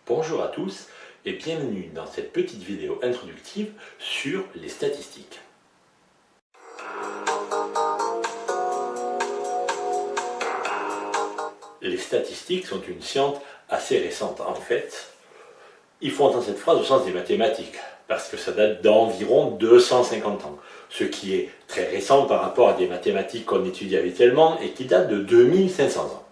Bonjour à tous et bienvenue dans cette petite vidéo introductive sur les statistiques. Les statistiques sont une science assez récente. En fait, il faut entendre cette phrase au sens des mathématiques, parce que ça date d'environ 250 ans, ce qui est très récent par rapport à des mathématiques qu'on étudie habituellement et qui datent de 2500 ans.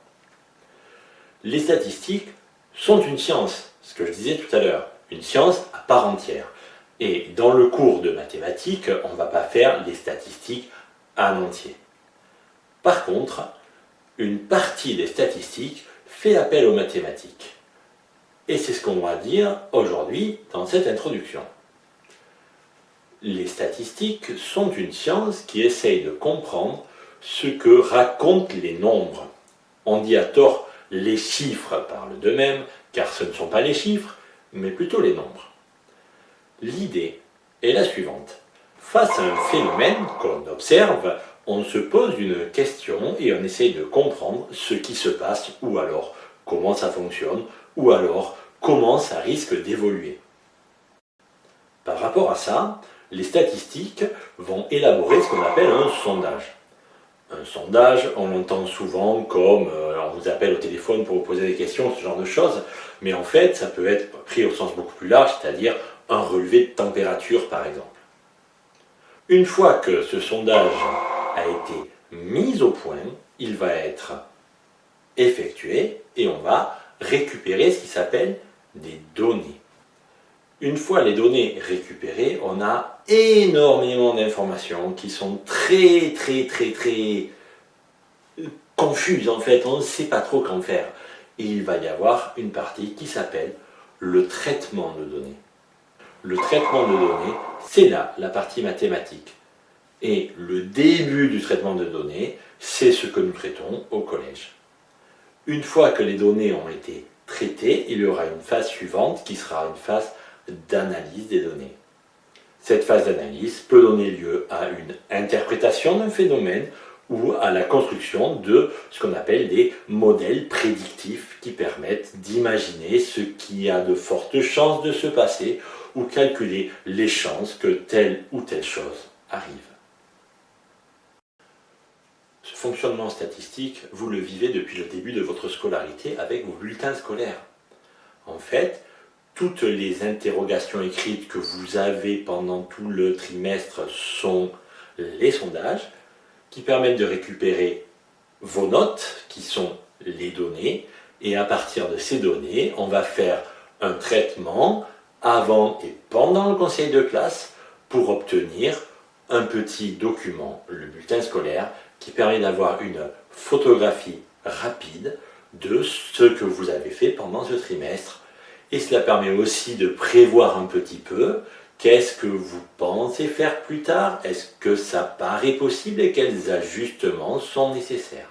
Les statistiques sont une science, ce que je disais tout à l'heure, une science à part entière. Et dans le cours de mathématiques, on ne va pas faire les statistiques en entier. Par contre, une partie des statistiques fait appel aux mathématiques. Et c'est ce qu'on va dire aujourd'hui dans cette introduction. Les statistiques sont une science qui essaye de comprendre ce que racontent les nombres. On dit à tort les chiffres parlent d'eux-mêmes, car ce ne sont pas les chiffres, mais plutôt les nombres. L'idée est la suivante. Face à un phénomène qu'on observe, on se pose une question et on essaye de comprendre ce qui se passe, ou alors comment ça fonctionne, ou alors comment ça risque d'évoluer. Par rapport à ça, les statistiques vont élaborer ce qu'on appelle un sondage. Un sondage, on l'entend souvent comme on vous appelle au téléphone pour vous poser des questions, ce genre de choses, mais en fait ça peut être pris au sens beaucoup plus large, c'est-à-dire un relevé de température par exemple. Une fois que ce sondage a été mis au point, il va être effectué et on va récupérer ce qui s'appelle des données. Une fois les données récupérées, on a énormément d'informations qui sont très confuses en fait, on ne sait pas trop qu'en faire. Et il va y avoir une partie qui s'appelle le traitement de données. Le traitement de données, c'est là la partie mathématique. Et le début du traitement de données, c'est ce que nous traitons au collège. Une fois que les données ont été traitées, il y aura une phase suivante qui sera une phase d'analyse des données. Cette phase d'analyse peut donner lieu à une interprétation d'un phénomène ou à la construction de ce qu'on appelle des modèles prédictifs qui permettent d'imaginer ce qui a de fortes chances de se passer ou calculer les chances que telle ou telle chose arrive. Ce fonctionnement statistique, vous le vivez depuis le début de votre scolarité avec vos bulletins scolaires. En fait, toutes les interrogations écrites que vous avez pendant tout le trimestre sont les sondages qui permettent de récupérer vos notes, qui sont les données, et à partir de ces données, on va faire un traitement avant et pendant le conseil de classe pour obtenir un petit document, le bulletin scolaire, qui permet d'avoir une photographie rapide de ce que vous avez fait pendant ce trimestre. Et cela permet aussi de prévoir un petit peu qu'est-ce que vous pensez faire plus tard, est-ce que ça paraît possible et quels ajustements sont nécessaires.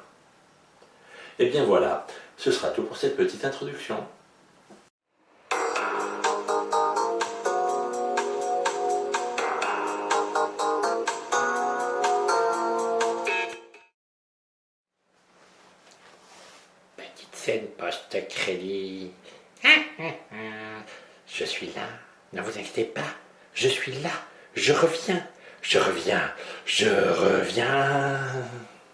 Et bien voilà, ce sera tout pour cette petite introduction. Petite scène post-crédit. Je suis là, ne vous inquiétez pas, je suis là, je reviens, je reviens, je reviens.